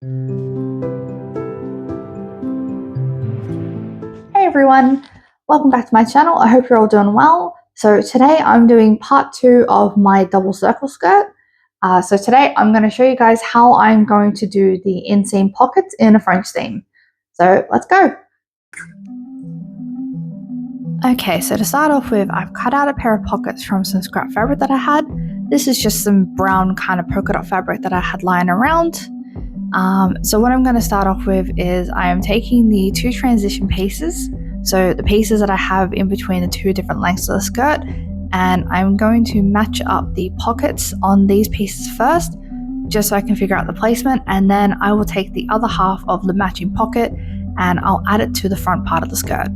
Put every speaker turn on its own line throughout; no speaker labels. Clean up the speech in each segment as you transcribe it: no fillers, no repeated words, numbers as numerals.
Hey everyone, welcome back to my channel. I hope you're all doing well. So today I'm doing part 2 of my double circle skirt. So today I'm going to show you guys how I'm going to do the inseam pockets in a French seam. So let's go. Okay, so to start off with, I've cut out a pair of pockets from some scrap fabric that I had. This is just some brown kind of polka dot fabric that I had lying around. So what I'm going to start off with is I am taking the 2 transition pieces, so the pieces that I have in between the 2 different lengths of the skirt, and I'm going to match up the pockets on these pieces first, just so I can figure out the placement, and then I will take the other half of the matching pocket and I'll add it to the front part of the skirt.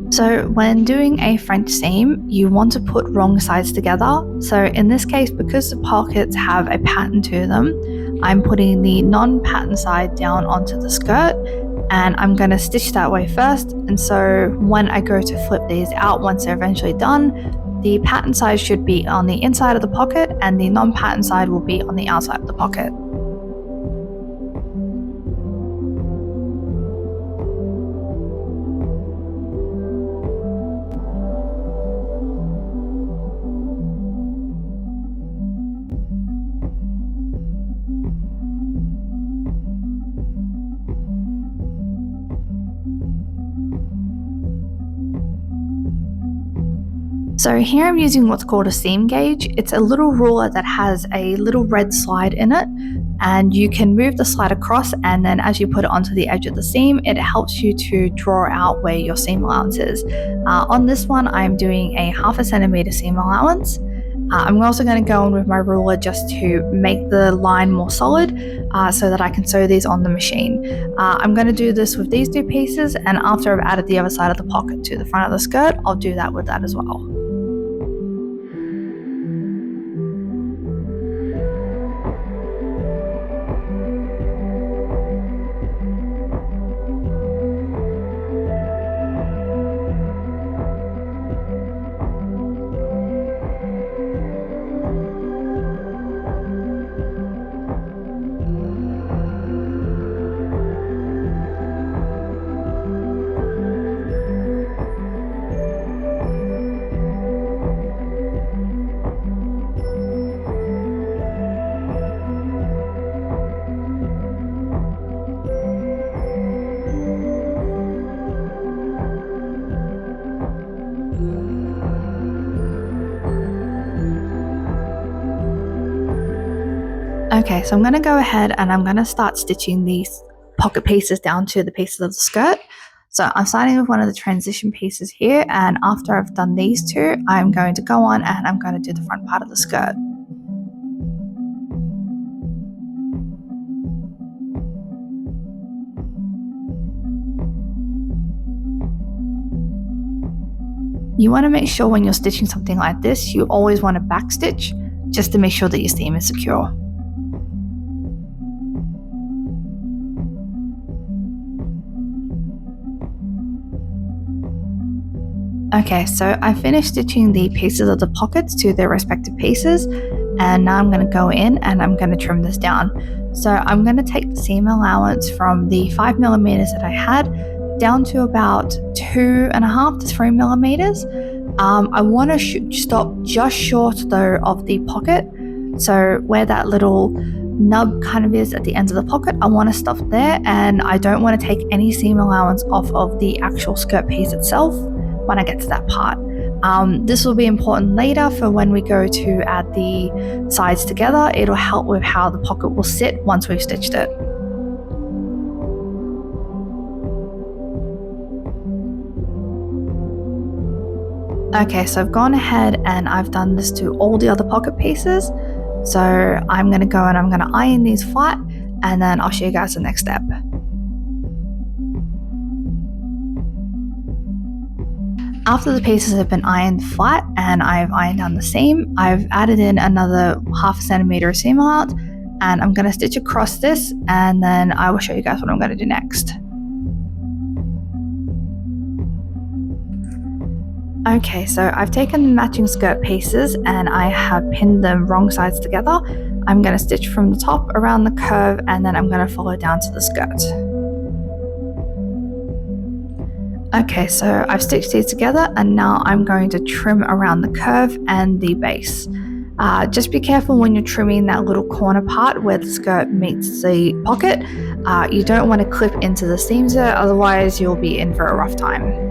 So when doing a French seam, you want to put wrong sides together. So in this case, because the pockets have a pattern to them, I'm putting the non-pattern side down onto the skirt and I'm going to stitch that way first. And so when I go to flip these out, once they're eventually done, the pattern side should be on the inside of the pocket and the non-pattern side will be on the outside of the pocket. So here I'm using what's called a seam gauge. It's a little ruler that has a little red slide in it, and you can move the slide across, and then as you put it onto the edge of the seam, it helps you to draw out where your seam allowance is. On this one, I'm doing a 1/2 centimeter seam allowance. I'm also going to go in with my ruler just to make the line more solid so that I can sew these on the machine. I'm going to do this with these 2 pieces, and after I've added the other side of the pocket to the front of the skirt, I'll do that with that as well. Okay, so I'm going to go ahead and I'm going to start stitching these pocket pieces down to the pieces of the skirt. So I'm starting with one of the transition pieces here, and after I've done these 2, I'm going to go on and I'm going to do the front part of the skirt. You want to make sure when you're stitching something like this, you always want to back stitch just to make sure that your seam is secure. Okay, so I finished stitching the pieces of the pockets to their respective pieces, and now I'm going to go in and I'm going to trim this down. So I'm going to take the seam allowance from the 5 millimeters that I had down to about 2.5 to 3 millimeters. I want to stop just short though of the pocket, so where that little nub kind of is at the ends of the pocket, I want to stop there, and I don't want to take any seam allowance off of the actual skirt piece itself when I get to that part. This will be important later for when we go to add the sides together. It'll help with how the pocket will sit once we've stitched it. Okay, so I've gone ahead and I've done this to all the other pocket pieces. So I'm going to go and I'm going to iron these flat, and then I'll show you guys the next step. After the pieces have been ironed flat and I've ironed down the seam, I've added in another 1/2 centimeter seam allowance, and I'm going to stitch across this, and then I will show you guys what I'm going to do next. Okay, so I've taken the matching skirt pieces and I have pinned them wrong sides together. I'm going to stitch from the top around the curve, and then I'm going to follow down to the skirt. Okay, so I've stitched these together, and now I'm going to trim around the curve and the base. Just be careful when you're trimming that little corner part where the skirt meets the pocket. You don't want to clip into the seams there, otherwise you'll be in for a rough time.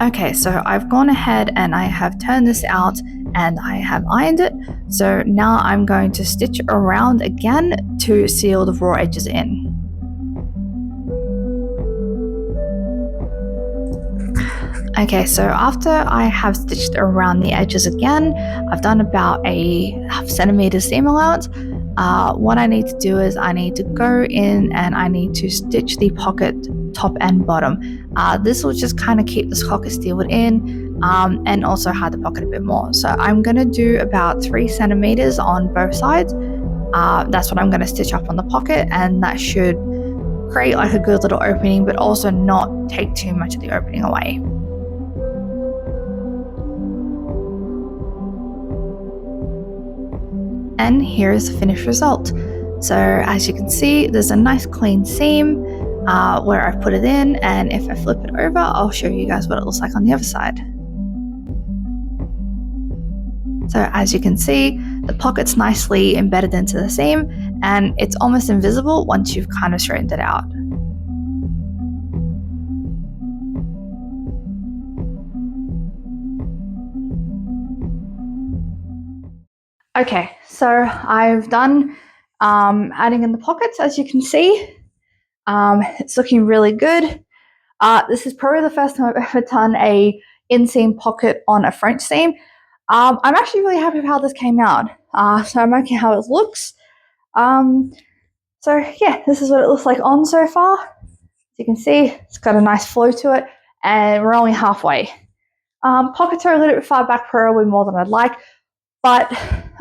Okay, so I've gone ahead and I have turned this out and I have ironed it. So now I'm going to stitch around again to seal the raw edges in. Okay, so after I have stitched around the edges again, I've done about a half centimeter seam allowance. What I need to do is I need to go in and I need to stitch the pocket top and bottom. This will just kind of keep this pocket steeled in and also hide the pocket a bit more. So I'm going to do about 3 centimeters on both sides. That's what I'm going to stitch up on the pocket, and that should create like a good little opening, but also not take too much of the opening away. And here's the finished result. So as you can see, there's a nice clean seam where I've put it in, and if I flip it over, I'll show you guys what it looks like on the other side. So as you can see, the pocket's nicely embedded into the seam, and it's almost invisible once you've kind of straightened it out. Okay, so I've done adding in the pockets, as you can see. It's looking really good. This is probably the first time I've ever done a inseam pocket on a French seam. I'm actually really happy with how this came out. So I'm liking how it looks. So yeah, this is what it looks like on so far. As you can see, it's got a nice flow to it, and we're only halfway. Pockets are a little bit far back, probably more than I'd like, but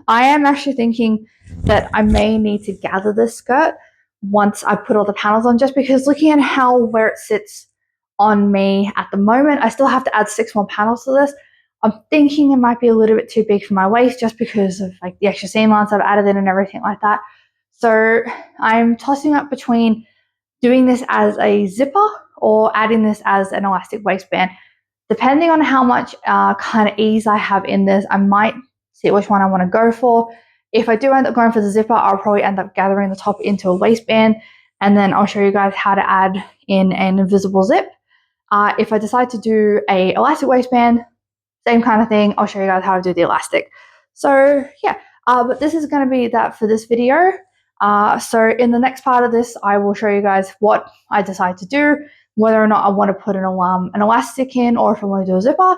I am actually thinking that I may need to gather this skirt once I put all the panels on, just because looking at where it sits on me at the moment, I still have to add 6 more panels to this. I'm thinking it might be a little bit too big for my waist just because of like the extra seam lines I've added in and everything like that. So I'm tossing up between doing this as a zipper or adding this as an elastic waistband. Depending on how much kind of ease I have in this, I might see which one I want to go for. If I do end up going for the zipper, I'll probably end up gathering the top into a waistband, and then I'll show you guys how to add in an invisible zip. If I decide to do a elastic waistband, same kind of thing, I'll show you guys how to do the elastic. So yeah, but this is going to be that for this video. So in the next part of this, I will show you guys what I decide to do, whether or not I want to put an elastic in or if I want to do a zipper.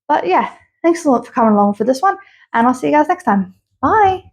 But yeah, thanks a lot for coming along for this one, and I'll see you guys next time. Bye!